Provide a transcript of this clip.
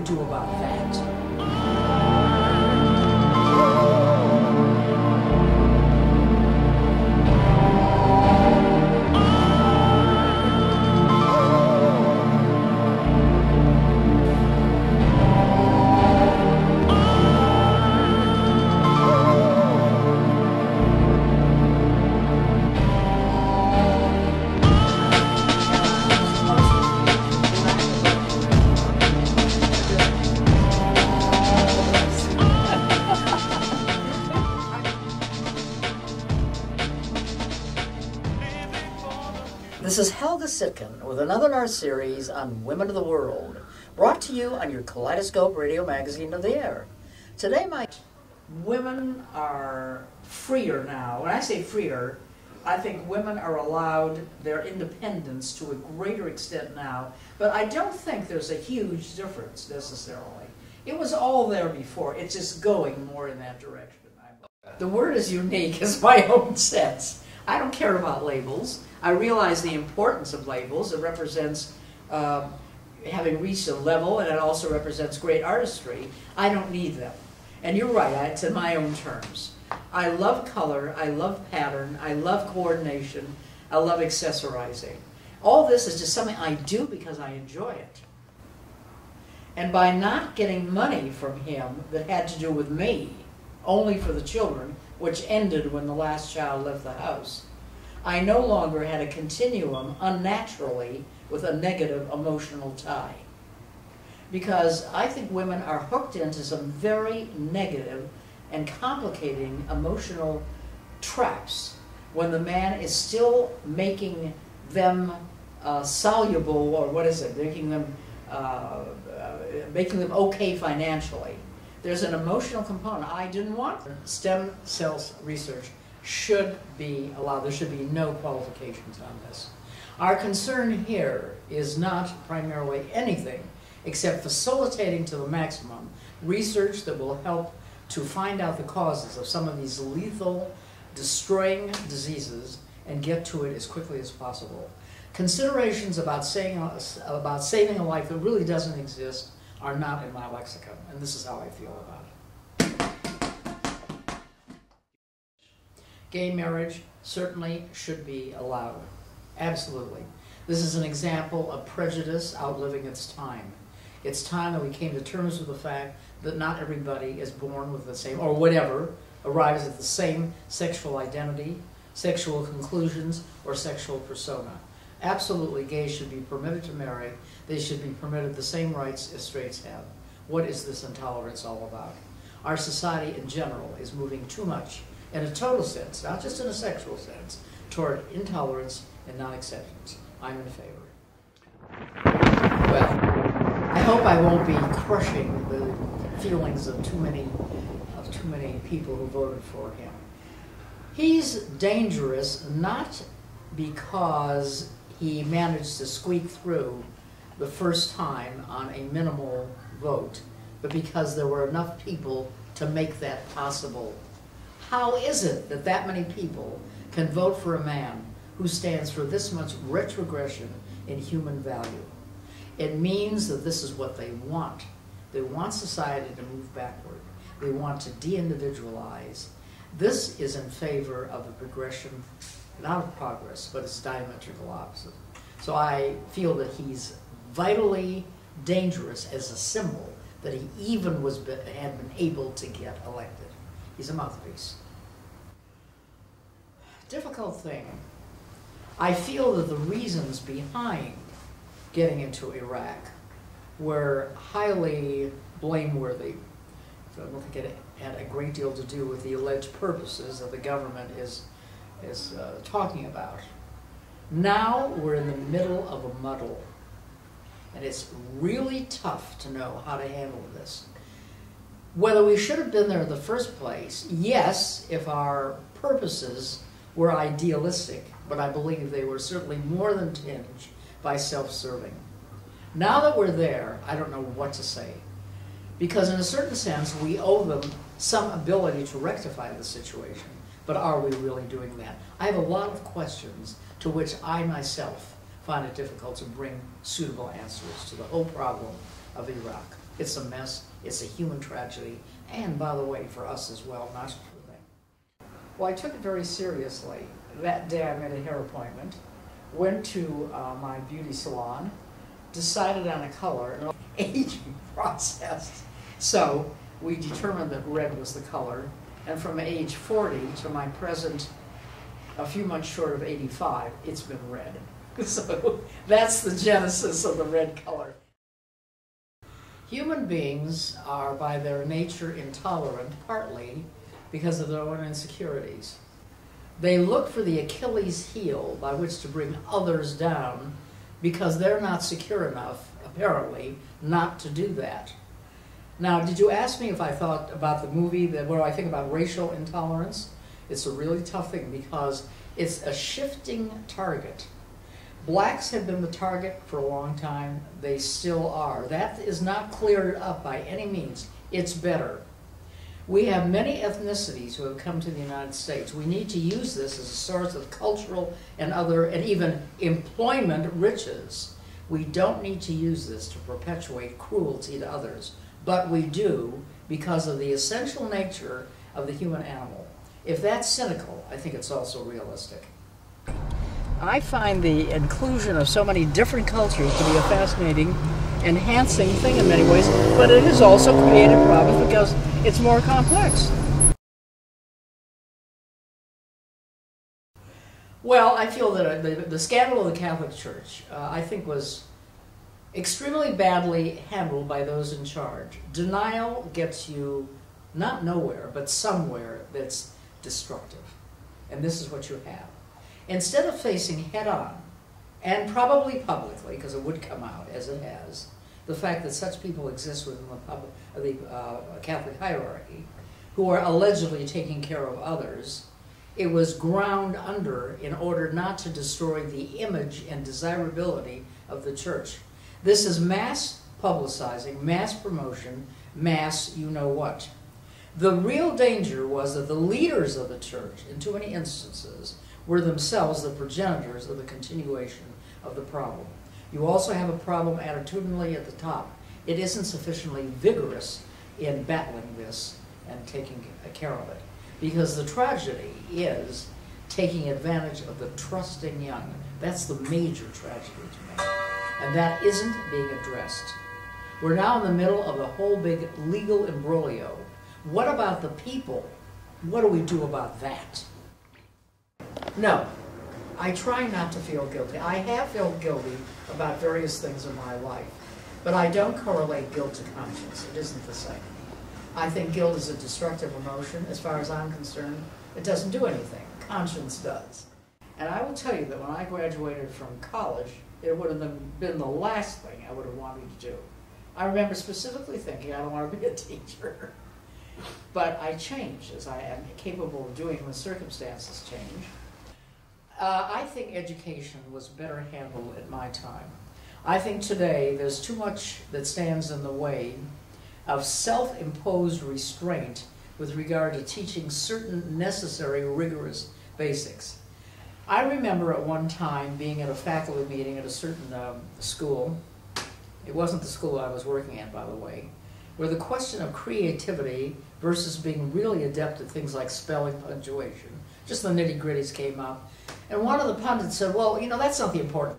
can do about that. This is Helga Sitkin with another in our series on Women of the World, brought to you on your Kaleidoscope radio magazine of the air. Today, women are freer now. When I say freer, I think women are allowed their independence to a greater extent now, but I don't think there's a huge difference necessarily. It was all there before. It's just going more in that direction. The word is unique, is my own sense. I don't care about labels. I realize the importance of labels. It represents having reached a level, and it also represents great artistry. I don't need them. And you're right, it's in my own terms. I love color, I love pattern, I love coordination, I love accessorizing. All this is just something I do because I enjoy it. And by not getting money from him that had to do with me, only for the children, which ended when the last child left the house, I no longer had a continuum unnaturally with a negative emotional tie. Because I think women are hooked into some very negative and complicating emotional traps when the man is still making them soluble, or what is it, making them okay financially. There's an emotional component. I didn't want stem cells research should be allowed. There should be no qualifications on this. Our concern here is not primarily anything except facilitating to the maximum research that will help to find out the causes of some of these lethal, destroying diseases and get to it as quickly as possible. Considerations about saving a life that really doesn't exist are not in my lexicon, and this is how I feel about it. Gay marriage certainly should be allowed. Absolutely. This is an example of prejudice outliving its time. It's time that we came to terms with the fact that not everybody is born with the same, or whatever, arrives at the same sexual identity, sexual conclusions, or sexual persona. Absolutely, gays should be permitted to marry. They should be permitted the same rights as straights have. What is this intolerance all about? Our society in general is moving too much, in a total sense, not just in a sexual sense, toward intolerance and non-acceptance. I'm in favor. Well, I hope I won't be crushing the feelings of too many people who voted for him. He's dangerous not because he managed to squeak through the first time on a minimal vote, but because there were enough people to make that possible. How is it that that many people can vote for a man who stands for this much retrogression in human value? It means that this is what they want. They want society to move backward. They want to de-individualize. This is in favor of the progression, not of progress, but it's diametrical opposite. So I feel that he's vitally dangerous as a symbol that he even had been able to get elected. He's a mouthpiece. Difficult thing. I feel that the reasons behind getting into Iraq were highly blameworthy. So I don't think it had a great deal to do with the alleged purposes that the government is talking about. Now we're in the middle of a muddle, and it's really tough to know how to handle this. Whether we should have been there in the first place, yes, if our purposes were idealistic, but I believe they were certainly more than tinged by self-serving. Now that we're there, I don't know what to say. Because in a certain sense, we owe them some ability to rectify the situation. But are we really doing that? I have a lot of questions to which I myself find it difficult to bring suitable answers to the whole problem of Iraq. It's a mess, it's a human tragedy, and by the way, for us as well, not for them. Well, I took it very seriously. That day I made a hair appointment, went to my beauty salon, decided on a color, and aging process. So we determined that red was the color, and from age 40 to my present, a few months short of 85, it's been red. So that's the genesis of the red color. Human beings are by their nature intolerant, partly because of their own insecurities. They look for the Achilles heel by which to bring others down because they're not secure enough, apparently, not to do that. Now, did you ask me if I thought about the movie, what do I think about racial intolerance? It's a really tough thing because it's a shifting target. Blacks have been the target for a long time. They still are. That is not cleared up by any means. It's better. We have many ethnicities who have come to the United States. We need to use this as a source of cultural and other, and even employment riches. We don't need to use this to perpetuate cruelty to others, but we do because of the essential nature of the human animal. If that's cynical, I think it's also realistic. I find the inclusion of so many different cultures to be a fascinating, enhancing thing in many ways, but it has also created problems because it's more complex. Well, I feel that the scandal of the Catholic Church, I think, was extremely badly handled by those in charge. Denial gets you not nowhere, but somewhere that's destructive. And this is what you have. Instead of facing head-on, and probably publicly, because it would come out, as it has, the fact that such people exist within the Catholic hierarchy, who are allegedly taking care of others, it was ground under in order not to destroy the image and desirability of the church. This is mass publicizing, mass promotion, mass you-know-what. The real danger was that the leaders of the church, in too many instances, were themselves the progenitors of the continuation of the problem. You also have a problem attitudinally at the top. It isn't sufficiently vigorous in battling this and taking care of it. Because the tragedy is taking advantage of the trusting young. That's the major tragedy to me. And that isn't being addressed. We're now in the middle of a whole big legal imbroglio. What about the people? What do we do about that? No, I try not to feel guilty. I have felt guilty about various things in my life, but I don't correlate guilt to conscience. It isn't the same. I think guilt is a destructive emotion. As far as I'm concerned, it doesn't do anything. Conscience does. And I will tell you that when I graduated from college, it would have been the last thing I would have wanted to do. I remember specifically thinking, I don't want to be a teacher. But I changed, as I am capable of doing when circumstances change. I think education was better handled at my time. I think today there's too much that stands in the way of self-imposed restraint with regard to teaching certain necessary, rigorous basics. I remember at one time being at a faculty meeting at a certain school. It wasn't the school I was working at, by the way, where the question of creativity versus being really adept at things like spelling, punctuation, just the nitty-gritties came up. And one of the pundits said, well, you know, that's not the important